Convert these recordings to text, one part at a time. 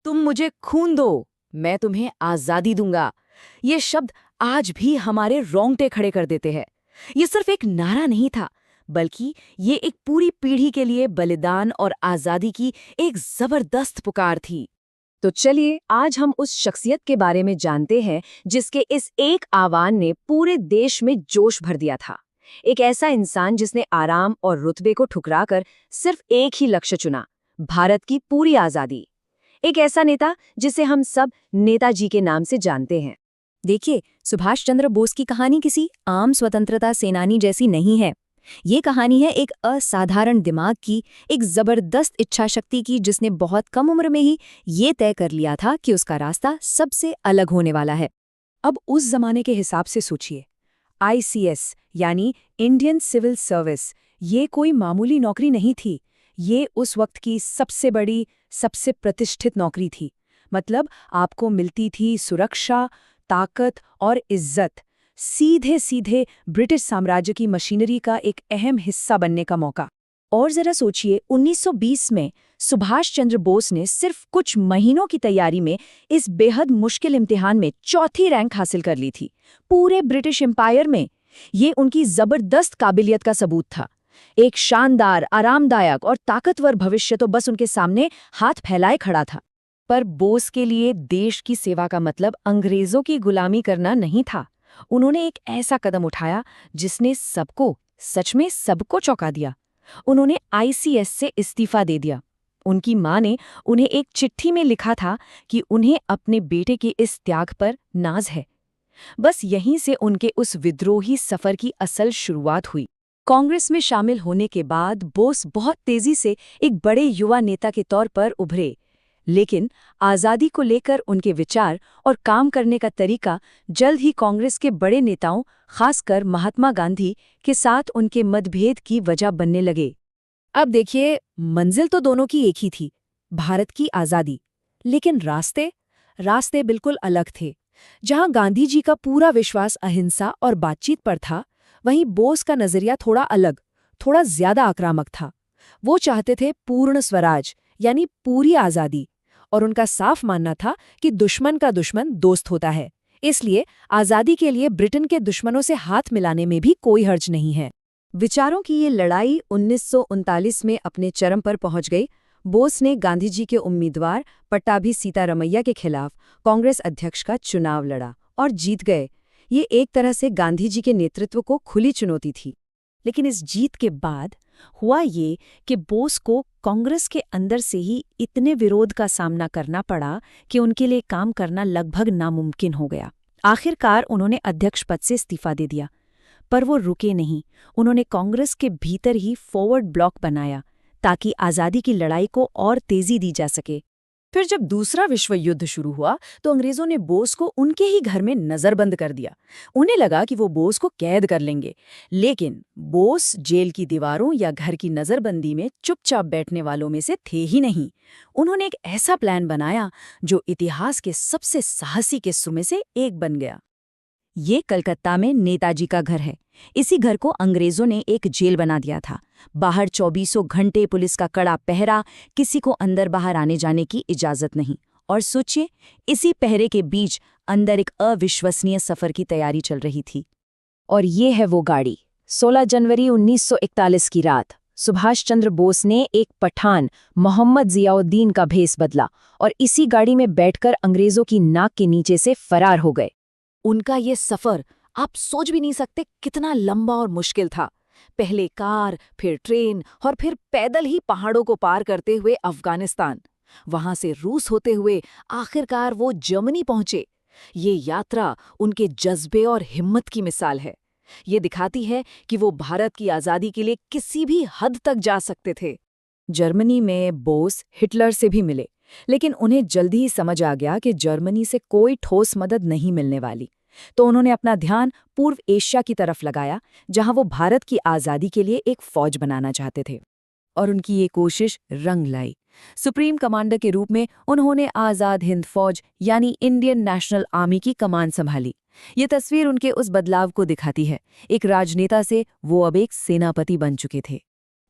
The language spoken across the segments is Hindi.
तुम मुझे खून दो, मैं तुम्हें आजादी दूंगा। ये शब्द आज भी हमारे रोंगटे खड़े कर देते हैं। ये सिर्फ एक नारा नहीं था, बल्कि ये एक पूरी पीढ़ी के लिए बलिदान और आजादी की एक जबरदस्त पुकार थी। तो चलिए आज हम उस शख्सियत के बारे में जानते हैं जिसके इस एक आह्वान ने पूरे देश में जोश भर दिया था। एक ऐसा इंसान जिसने आराम और रुतबे को ठुकराकर सिर्फ एक ही लक्ष्य चुना, भारत की पूरी आजादी। एक ऐसा नेता जिसे हम सब नेताजी के नाम से जानते हैं। देखिए, सुभाष चंद्र बोस की कहानी किसी आम स्वतंत्रता सेनानी जैसी नहीं है। ये कहानी है एक असाधारण दिमाग की, एक जबरदस्त इच्छा शक्ति की, जिसने बहुत कम उम्र में ही ये तय कर लिया था कि उसका रास्ता सबसे अलग होने वाला है। अब उस जमाने के हिसाब से सोचिए, ICS यानी इंडियन सिविल सर्विस, ये कोई मामूली नौकरी नहीं थी। ये उस वक्त की सबसे बड़ी, सबसे प्रतिष्ठित नौकरी थी। मतलब आपको मिलती थी सुरक्षा, ताकत और इज्जत, सीधे सीधे ब्रिटिश साम्राज्य की मशीनरी का एक अहम हिस्सा बनने का मौका। और जरा सोचिए, 1920 में सुभाष चंद्र बोस ने सिर्फ कुछ महीनों की तैयारी में इस बेहद मुश्किल इम्तिहान में चौथी रैंक हासिल कर ली थी, पूरे ब्रिटिश एम्पायर में। ये उनकी जबरदस्त काबिलियत का सबूत था। एक शानदार, आरामदायक और ताकतवर भविष्य तो बस उनके सामने हाथ फैलाए खड़ा था। पर बोस के लिए देश की सेवा का मतलब अंग्रेजों की गुलामी करना नहीं था। उन्होंने एक ऐसा कदम उठाया जिसने सबको, सच में सबको चौंका दिया। उन्होंने ICS से इस्तीफा दे दिया। उनकी मां ने उन्हें एक चिट्ठी में लिखा था कि उन्हें अपने बेटे के इस त्याग पर नाज है। बस यहीं से उनके उस विद्रोही सफर की असल शुरुआत हुई। कांग्रेस में शामिल होने के बाद बोस बहुत तेजी से एक बड़े युवा नेता के तौर पर उभरे, लेकिन आज़ादी को लेकर उनके विचार और काम करने का तरीका जल्द ही कांग्रेस के बड़े नेताओं, खासकर महात्मा गांधी के साथ उनके मतभेद की वजह बनने लगे। अब देखिए, मंजिल तो दोनों की एक ही थी, भारत की आज़ादी। लेकिन रास्ते बिल्कुल अलग थे। जहां गांधी जी का पूरा विश्वास अहिंसा और बातचीत पर था, वहीं बोस का नजरिया थोड़ा अलग, थोड़ा ज्यादा आक्रामक था। वो चाहते थे पूर्ण स्वराज, यानी पूरी आज़ादी। और उनका साफ मानना था कि दुश्मन का दुश्मन दोस्त होता है, इसलिए आज़ादी के लिए ब्रिटेन के दुश्मनों से हाथ मिलाने में भी कोई हर्ज नहीं है। विचारों की ये लड़ाई 1939 में अपने चरम पर पहुंच गई। बोस ने गांधी जी के उम्मीदवार पट्टाभी सीतारमैया के खिलाफ कांग्रेस अध्यक्ष का चुनाव लड़ा और जीत गए। ये एक तरह से गांधी जी के नेतृत्व को खुली चुनौती थी। लेकिन इस जीत के बाद हुआ ये कि बोस को कांग्रेस के अंदर से ही इतने विरोध का सामना करना पड़ा कि उनके लिए काम करना लगभग नामुमकिन हो गया। आखिरकार उन्होंने अध्यक्ष पद से इस्तीफा दे दिया। पर वो रुके नहीं। उन्होंने कांग्रेस के भीतर ही फॉरवर्ड ब्लॉक बनाया ताकि आज़ादी की लड़ाई को और तेजी दी जा सके। फिर जब दूसरा विश्व युद्ध शुरू हुआ तो अंग्रेजों ने बोस को उनके ही घर में नजरबंद कर दिया। उन्हें लगा कि वो बोस को कैद कर लेंगे, लेकिन बोस जेल की दीवारों या घर की नजरबंदी में चुपचाप बैठने वालों में से थे ही नहीं। उन्होंने एक ऐसा प्लान बनाया जो इतिहास के सबसे साहसी किस्सों में से एक बन गया। ये कलकत्ता में नेताजी का घर है। इसी घर को अंग्रेजों ने एक जेल बना दिया था। बाहर 24 घंटे पुलिस का कड़ा पहरा, किसी को अंदर बाहर आने जाने की इजाजत नहीं। और सोचिए, इसी पहरे के बीच अंदर एक अविश्वसनीय सफर की तैयारी चल रही थी। और ये है वो गाड़ी। 16 जनवरी 1941 की रात सुभाष चंद्र बोस ने एक पठान मोहम्मद जियाउद्दीन का भेस बदला और इसी गाड़ी में बैठकर अंग्रेजों की नाक के नीचे से फरार हो गए। उनका ये सफर आप सोच भी नहीं सकते कितना लंबा और मुश्किल था। पहले कार, फिर ट्रेन और फिर पैदल ही पहाड़ों को पार करते हुए अफगानिस्तान, वहां से रूस होते हुए आखिरकार वो जर्मनी पहुंचे। ये यात्रा उनके जज्बे और हिम्मत की मिसाल है। ये दिखाती है कि वो भारत की आज़ादी के लिए किसी भी हद तक जा सकते थे। जर्मनी में बोस हिटलर से भी मिले, लेकिन उन्हें जल्दी ही समझ आ गया कि जर्मनी से कोई ठोस मदद नहीं मिलने वाली। तो उन्होंने अपना ध्यान पूर्व एशिया की तरफ लगाया, जहां वो भारत की आज़ादी के लिए एक फौज बनाना चाहते थे। और उनकी ये कोशिश रंग लाई। सुप्रीम कमांडर के रूप में उन्होंने आज़ाद हिंद फौज यानी इंडियन नेशनल आर्मी की कमान संभाली। ये तस्वीर उनके उस बदलाव को दिखाती है। एक राजनेता से वो अब एक सेनापति बन चुके थे।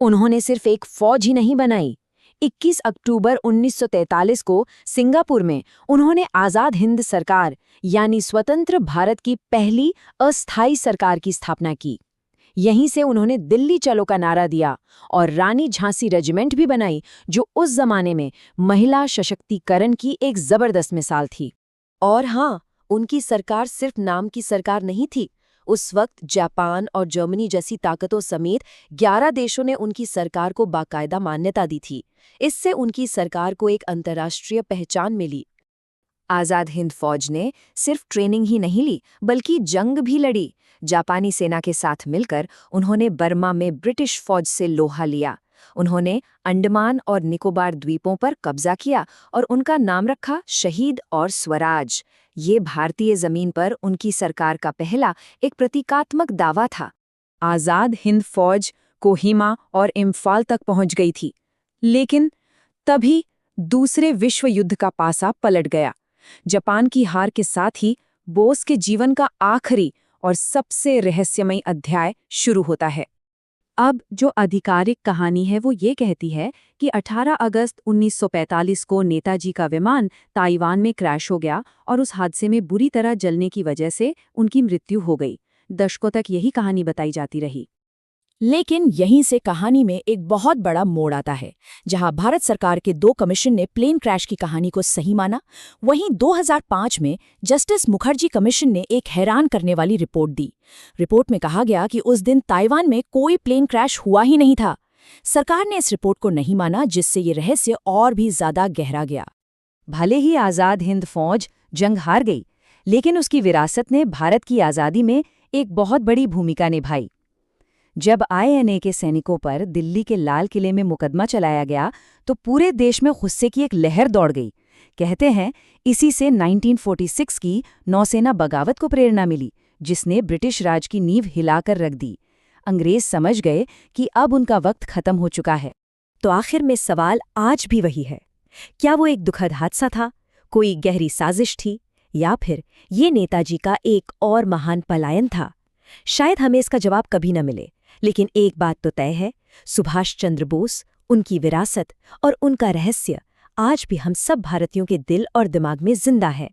उन्होंने सिर्फ एक फौज ही नहीं बनाई, 21 अक्टूबर 1943 को सिंगापुर में उन्होंने आज़ाद हिंद सरकार यानी स्वतंत्र भारत की पहली अस्थायी सरकार की स्थापना की। यहीं से उन्होंने दिल्ली चलो का नारा दिया और रानी झांसी रेजिमेंट भी बनाई, जो उस जमाने में महिला सशक्तिकरण की एक जबरदस्त मिसाल थी। और हाँ, उनकी सरकार सिर्फ नाम की सरकार नहीं थी। उस वक्त जापान और जर्मनी जैसी ताकतों समेत 11 देशों ने उनकी सरकार को बाकायदा मान्यता दी थी। इससे उनकी सरकार को एक अंतर्राष्ट्रीय पहचान मिली। आज़ाद हिंद फौज ने सिर्फ ट्रेनिंग ही नहीं ली, बल्कि जंग भी लड़ी। जापानी सेना के साथ मिलकर उन्होंने बर्मा में ब्रिटिश फौज से लोहा लिया। उन्होंने अंडमान और निकोबार द्वीपों पर कब्जा किया और उनका नाम रखा शहीद और स्वराज। ये भारतीय जमीन पर उनकी सरकार का पहला एक प्रतीकात्मक दावा था। आज़ाद हिंद फौज कोहिमा और इम्फाल तक पहुंच गई थी, लेकिन तभी दूसरे विश्व युद्ध का पासा पलट गया। जापान की हार के साथ ही बोस के जीवन का आखिरी और सबसे रहस्यमयी अध्याय शुरू होता है। अब जो आधिकारिक कहानी है वो ये कहती है कि 18 अगस्त 1945 को नेताजी का विमान ताइवान में क्रैश हो गया और उस हादसे में बुरी तरह जलने की वजह से उनकी मृत्यु हो गई। दशकों तक यही कहानी बताई जाती रही। लेकिन यहीं से कहानी में एक बहुत बड़ा मोड़ आता है। जहां भारत सरकार के 2 कमीशन ने प्लेन क्रैश की कहानी को सही माना, वहीं 2005 में जस्टिस मुखर्जी कमीशन ने एक हैरान करने वाली रिपोर्ट दी। रिपोर्ट में कहा गया कि उस दिन ताइवान में कोई प्लेन क्रैश हुआ ही नहीं था। सरकार ने इस रिपोर्ट को नहीं माना, जिससे ये रहस्य और भी ज्यादा गहरा गया। भले ही आज़ाद हिंद फौज जंग हार गई, लेकिन उसकी विरासत ने भारत की आज़ादी में एक बहुत बड़ी भूमिका निभाई। जब INA के सैनिकों पर दिल्ली के लाल किले में मुकदमा चलाया गया तो पूरे देश में गुस्से की एक लहर दौड़ गई। कहते हैं इसी से 1946 की नौसेना बगावत को प्रेरणा मिली, जिसने ब्रिटिश राज की नींव हिलाकर रख दी। अंग्रेज समझ गए कि अब उनका वक्त खत्म हो चुका है। तो आखिर में सवाल आज भी वही है, क्या वो एक दुखद हादसा था, कोई गहरी साजिश थी, या फिर ये नेताजी का एक और महान पलायन था? शायद हमें इसका जवाब कभी न मिले, लेकिन एक बात तो तय है, सुभाष चंद्र बोस, उनकी विरासत और उनका रहस्य आज भी हम सब भारतीयों के दिल और दिमाग में जिंदा है।